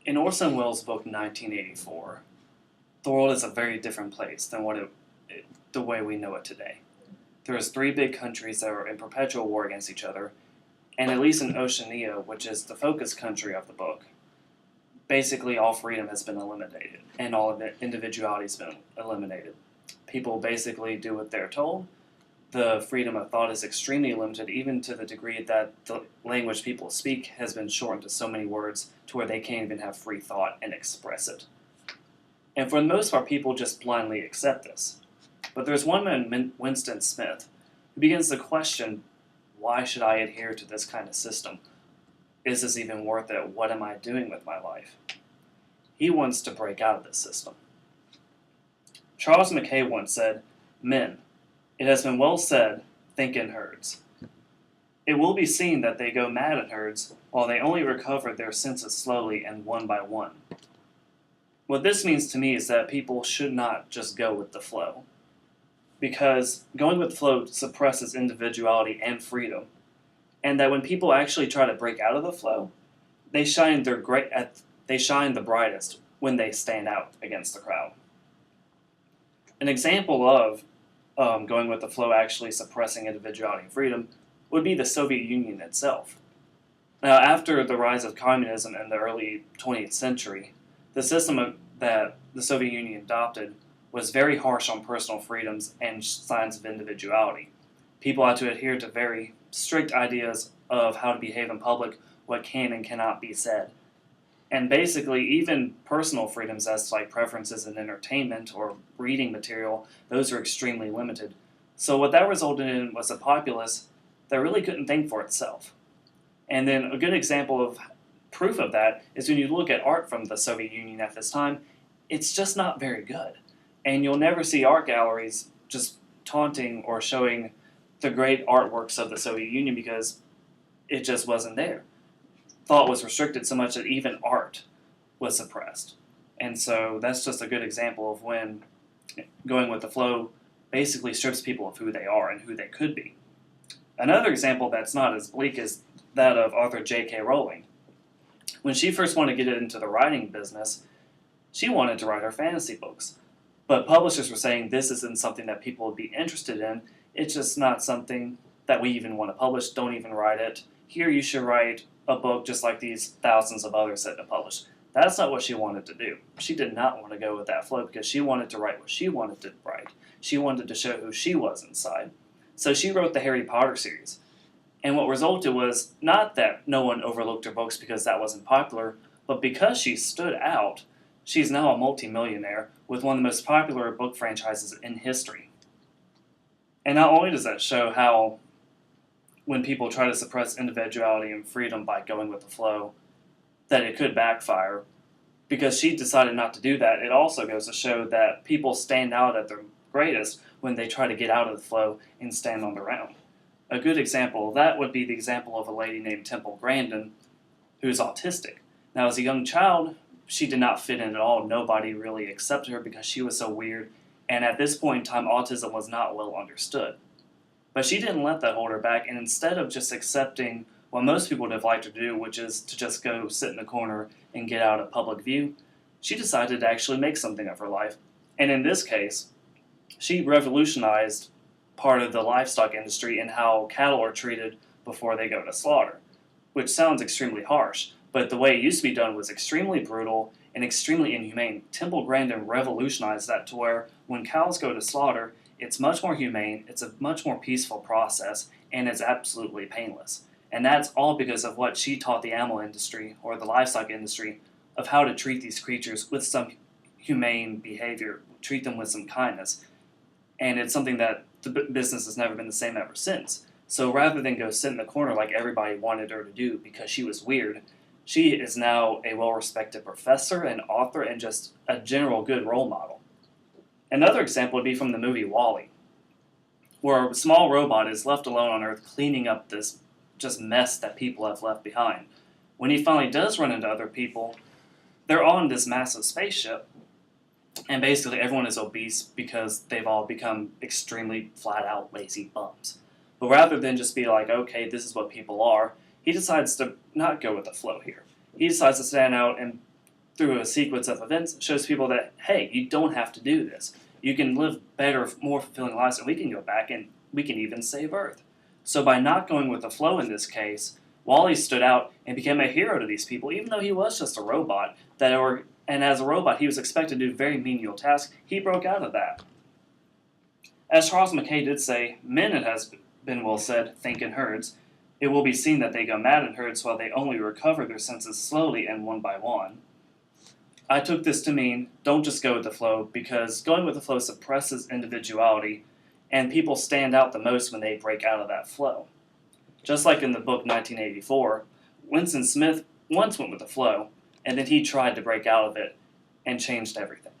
In Orson Welles' book 1984, the world is a very different place than the way we know it today. There's three big countries that are in perpetual war against each other, and at least in Oceania, which is the focus country of the book, basically all freedom has been eliminated, and all of individuality has been eliminated. People basically do what they're told. The freedom of thought is extremely limited, even to the degree that the language people speak has been shortened to so many words to where they can't even have free thought and express it. And for the most part, people just blindly accept this. But there's one man, Winston Smith, who begins to question, why should I adhere to this kind of system? Is this even worth it? What am I doing with my life? He wants to break out of this system. Charles Mackay once said, "Men, it has been well said, think in herds. It will be seen that they go mad in herds, while they only recover their senses slowly and one by one." What this means to me is that people should not just go with the flow, because going with the flow suppresses individuality and freedom, and that when people actually try to break out of the flow, they shine the brightest when they stand out against the crowd. An example of going with the flow actually suppressing individuality and freedom would be the Soviet Union itself. Now, after the rise of communism in the early 20th century, the system that the Soviet Union adopted was very harsh on personal freedoms and signs of individuality. People had to adhere to very strict ideas of how to behave in public, what can and cannot be said. And basically, even personal freedoms as to like preferences in entertainment or reading material, those are extremely limited. So what that resulted in was a populace that really couldn't think for itself. And then a good example of proof of that is when you look at art from the Soviet Union at this time, it's just not very good. And you'll never see art galleries just taunting or showing the great artworks of the Soviet Union because it just wasn't there. Thought was restricted so much that even art was suppressed. And so that's just a good example of when going with the flow basically strips people of who they are and who they could be. Another example that's not as bleak is that of Arthur J.K. Rowling. When she first wanted to get into the writing business, she wanted to write her fantasy books. But publishers were saying this isn't something that people would be interested in. It's just not something that we even want to publish. Don't even write it. Here you should write a book just like these thousands of others that to publish. That's not what she wanted to do. She did not want to go with that flow because she wanted to write what she wanted to write. She wanted to show who she was inside. So she wrote the Harry Potter series. And what resulted was not that no one overlooked her books because that wasn't popular, but because she stood out, she's now a multimillionaire with one of the most popular book franchises in history. And not only does that show how when people try to suppress individuality and freedom by going with the flow, that it could backfire, because she decided not to do that, it also goes to show that people stand out at their greatest when they try to get out of the flow and stand on their own. A good example of that would be the example of a lady named Temple Grandin, who's autistic. Now, as a young child, she did not fit in at all. Nobody really accepted her because she was so weird, and at this point in time, autism was not well understood. But she didn't let that hold her back, and instead of just accepting what most people would have liked her to do, which is to just go sit in a corner and get out of public view, she decided to actually make something of her life. And in this case, she revolutionized part of the livestock industry and how cattle are treated before they go to slaughter, which sounds extremely harsh, but the way it used to be done was extremely brutal and extremely inhumane. Temple Grandin revolutionized that to where when cows go to slaughter, it's much more humane, it's a much more peaceful process, and it's absolutely painless. And that's all because of what she taught the animal industry, or the livestock industry, of how to treat these creatures with some humane behavior, treat them with some kindness. And it's something that the business has never been the same ever since. So rather than go sit in the corner like everybody wanted her to do because she was weird, she is now a well-respected professor and author and just a general good role model. Another example would be from the movie WALL-E, where a small robot is left alone on Earth cleaning up this just mess that people have left behind. When he finally does run into other people, they're on this massive spaceship, and basically everyone is obese because they've all become extremely flat-out lazy bums. But rather than just be like, okay, this is what people are, he decides to not go with the flow here. He decides to stand out and through a sequence of events, shows people that, hey, you don't have to do this. You can live better, more fulfilling lives, and we can go back and we can even save Earth. So by not going with the flow in this case, Wally stood out and became a hero to these people, even though he was just a robot. And as a robot, he was expected to do very menial tasks. He broke out of that. As Charles Mackay did say, men, it has been well said, think in herds. It will be seen that they go mad in herds while they only recover their senses slowly and one by one. I took this to mean, don't just go with the flow, because going with the flow suppresses individuality, and people stand out the most when they break out of that flow. Just like in the book 1984, Winston Smith once went with the flow, and then he tried to break out of it and changed everything.